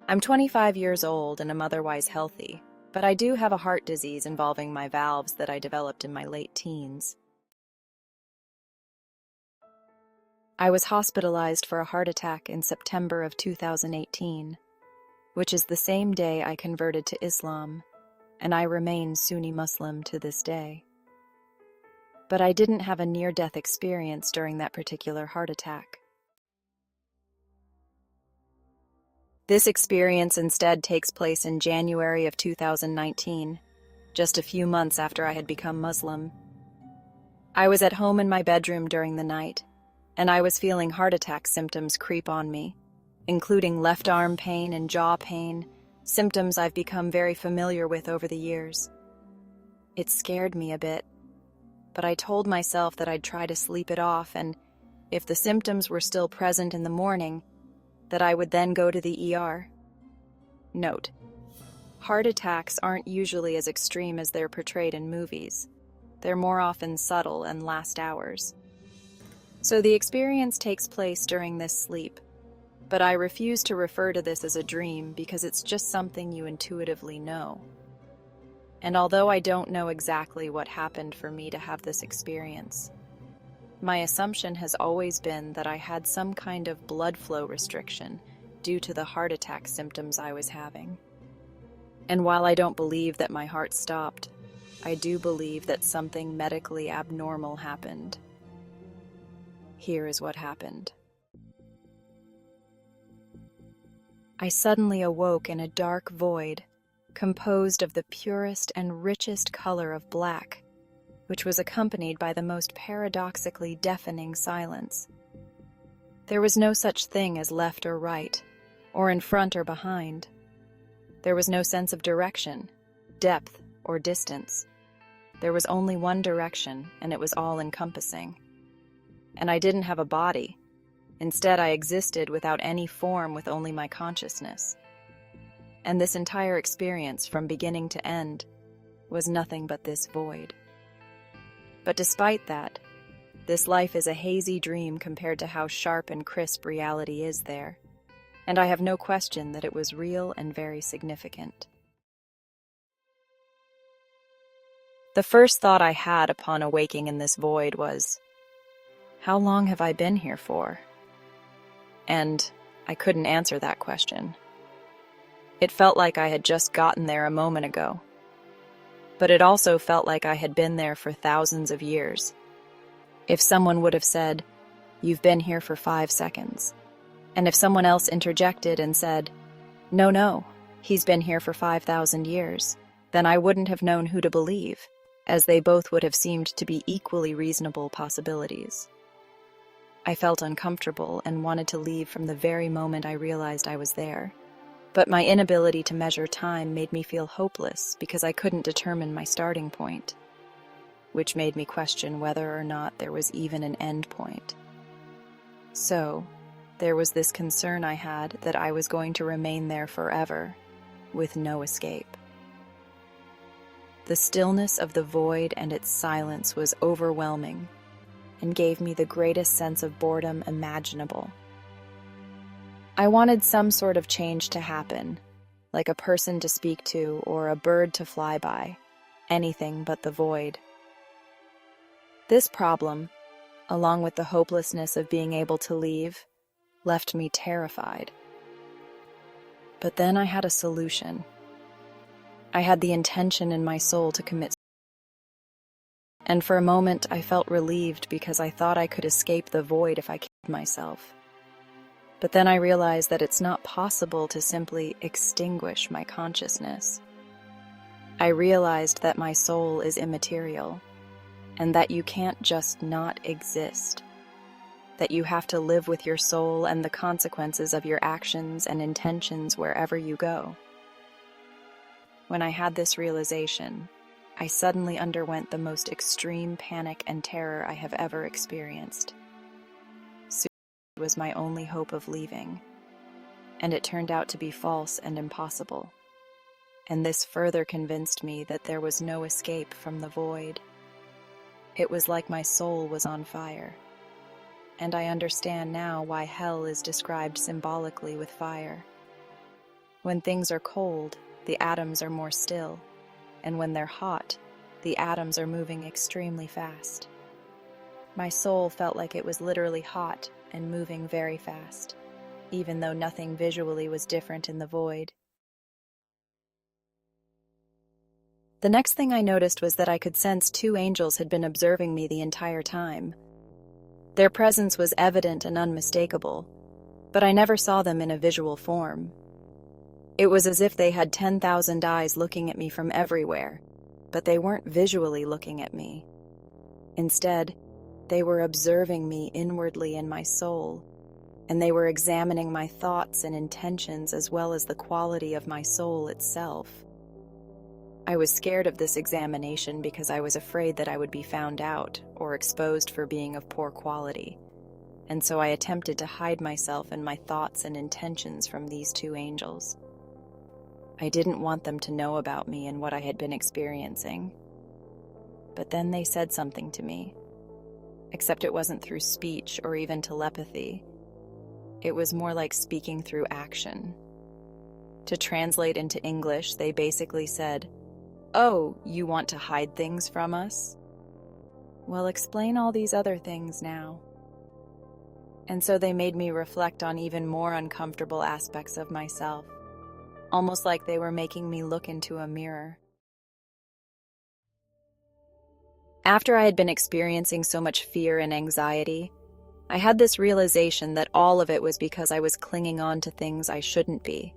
I'm 25 years old and am otherwise healthy, but I do have a heart disease involving my valves that I developed in my late teens. I was hospitalized for a heart attack in September of 2018, which is the same day I converted to Islam, and I remain Sunni Muslim to this day. But I didn't have a near-death experience during that particular heart attack. This experience instead takes place in January of 2019, just a few months after I had become Muslim. I was at home in my bedroom during the night, and I was feeling heart attack symptoms creep on me, including left arm pain and jaw pain, symptoms I've become very familiar with over the years. It scared me a bit, but I told myself that I'd try to sleep it off, and if the symptoms were still present in the morning, that I would then go to the ER. Note: heart attacks aren't usually as extreme as they're portrayed in movies. They're more often subtle and last hours. So the experience takes place during this sleep, but I refuse to refer to this as a dream because it's just something you intuitively know. And although I don't know exactly what happened for me to have this experience, my assumption has always been that I had some kind of blood flow restriction due to the heart attack symptoms I was having. And while I don't believe that my heart stopped, I do believe that something medically abnormal happened. Here is what happened. I suddenly awoke in a dark void, composed of the purest and richest color of black, which was accompanied by the most paradoxically deafening silence. There was no such thing as left or right, or in front or behind. There was no sense of direction, depth, or distance. There was only one direction, and it was all-encompassing. And I didn't have a body. Instead, I existed without any form, with only my consciousness. And this entire experience, from beginning to end, was nothing but this void. But despite that, this life is a hazy dream compared to how sharp and crisp reality is there, and I have no question that it was real and very significant. The first thought I had upon awaking in this void was, how long have I been here for? And I couldn't answer that question. It felt like I had just gotten there a moment ago. But it also felt like I had been there for thousands of years. If someone would have said, "You've been here for 5 seconds," and if someone else interjected and said, No, he's been here for 5,000 years, then I wouldn't have known who to believe, as they both would have seemed to be equally reasonable possibilities. I felt uncomfortable and wanted to leave from the very moment I realized I was there. But my inability to measure time made me feel hopeless because I couldn't determine my starting point, which made me question whether or not there was even an end point. So, there was this concern I had that I was going to remain there forever, with no escape. The stillness of the void and its silence was overwhelming and gave me the greatest sense of boredom imaginable. I wanted some sort of change to happen, like a person to speak to or a bird to fly by, anything but the void. This problem, along with the hopelessness of being able to leave, left me terrified. But then I had a solution. I had the intention in my soul to commit suicide. And for a moment I felt relieved because I thought I could escape the void if I killed myself. But then I realized that it's not possible to simply extinguish my consciousness. I realized that my soul is immaterial, and that you can't just not exist. That you have to live with your soul and the consequences of your actions and intentions wherever you go. When I had this realization, I suddenly underwent the most extreme panic and terror I have ever experienced. Was my only hope of leaving, and it turned out to be false and impossible. And this further convinced me that there was no escape from the void. It was like my soul was on fire, and I understand now why hell is described symbolically with fire. When things are cold, the atoms are more still, and when they're hot, the atoms are moving extremely fast. My soul felt like it was literally hot and moving very fast, even though nothing visually was different in the void. The next thing I noticed was that I could sense two angels had been observing me the entire time. Their presence was evident and unmistakable, but I never saw them in a visual form. It was as if they had 10,000 eyes looking at me from everywhere, but they weren't visually looking at me. Instead, they were observing me inwardly in my soul, and they were examining my thoughts and intentions as well as the quality of my soul itself. I was scared of this examination because I was afraid that I would be found out or exposed for being of poor quality, and so I attempted to hide myself and my thoughts and intentions from these two angels. I didn't want them to know about me and what I had been experiencing. But then they said something to me, except it wasn't through speech or even telepathy. It was more like speaking through action. To translate into English, they basically said, "Oh, you want to hide things from us? Well, explain all these other things now." And so they made me reflect on even more uncomfortable aspects of myself, almost like they were making me look into a mirror. After I had been experiencing so much fear and anxiety, I had this realization that all of it was because I was clinging on to things I shouldn't be.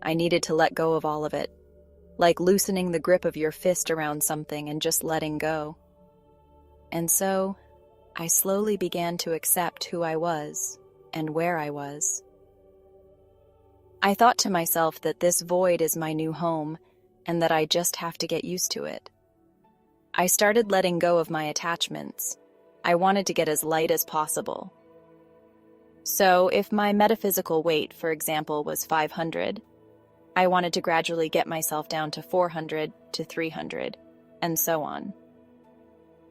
I needed to let go of all of it, like loosening the grip of your fist around something and just letting go. And so, I slowly began to accept who I was and where I was. I thought to myself that this void is my new home and that I just have to get used to it. I started letting go of my attachments. I wanted to get as light as possible. So, if my metaphysical weight, for example, was 500, I wanted to gradually get myself down to 400 to 300, and so on.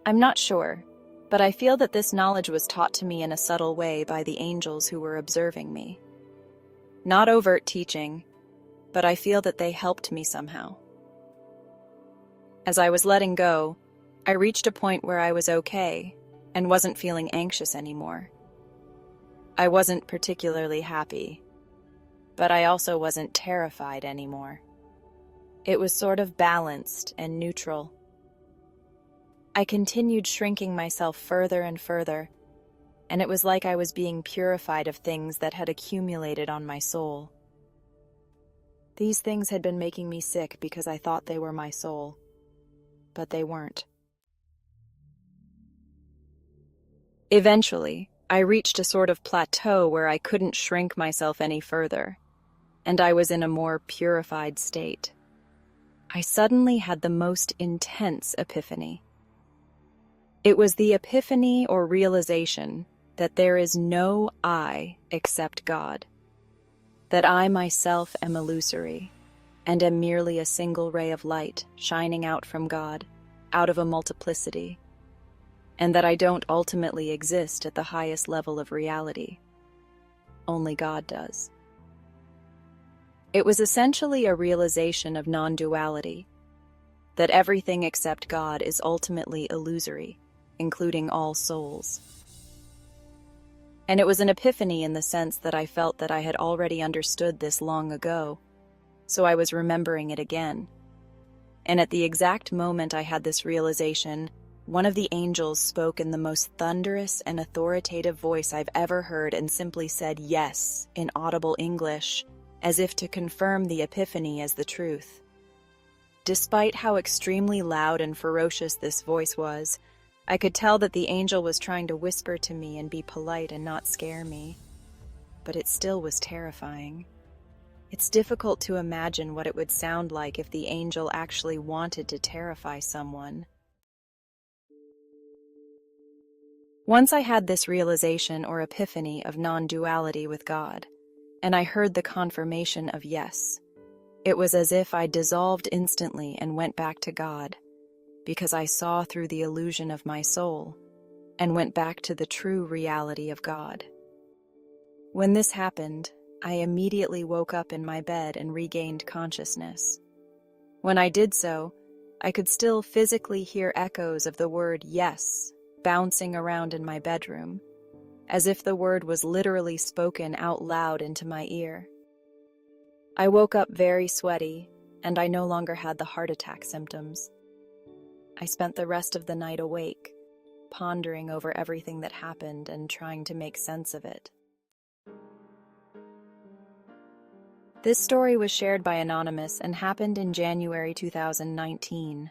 I'm not sure, but I feel that this knowledge was taught to me in a subtle way by the angels who were observing me. Not overt teaching, but I feel that they helped me somehow. As I was letting go, I reached a point where I was okay and wasn't feeling anxious anymore. I wasn't particularly happy, but I also wasn't terrified anymore. It was sort of balanced and neutral. I continued shrinking myself further and further, and it was like I was being purified of things that had accumulated on my soul. These things had been making me sick because I thought they were my soul, but they weren't. Eventually, I reached a sort of plateau where I couldn't shrink myself any further, and I was in a more purified state. I suddenly had the most intense epiphany. It was the epiphany or realization that there is no I except God, that I myself am illusory, and am merely a single ray of light shining out from God, out of a multiplicity, and that I don't ultimately exist at the highest level of reality. Only God does. It was essentially a realization of non-duality, that everything except God is ultimately illusory, including all souls. And it was an epiphany in the sense that I felt that I had already understood this long ago, so I was remembering it again. And at the exact moment I had this realization, one of the angels spoke in the most thunderous and authoritative voice I've ever heard and simply said yes in audible English, as if to confirm the epiphany as the truth. Despite how extremely loud and ferocious this voice was, I could tell that the angel was trying to whisper to me and be polite and not scare me. But it still was terrifying. It's difficult to imagine what it would sound like if the angel actually wanted to terrify someone. Once I had this realization or epiphany of non-duality with God, and I heard the confirmation of yes, it was as if I dissolved instantly and went back to God, because I saw through the illusion of my soul and went back to the true reality of God. When this happened, I immediately woke up in my bed and regained consciousness. When I did so, I could still physically hear echoes of the word yes bouncing around in my bedroom, as if the word was literally spoken out loud into my ear. I woke up very sweaty, and I no longer had the heart attack symptoms. I spent the rest of the night awake, pondering over everything that happened and trying to make sense of it. This story was shared by Anonymous and happened in January 2019.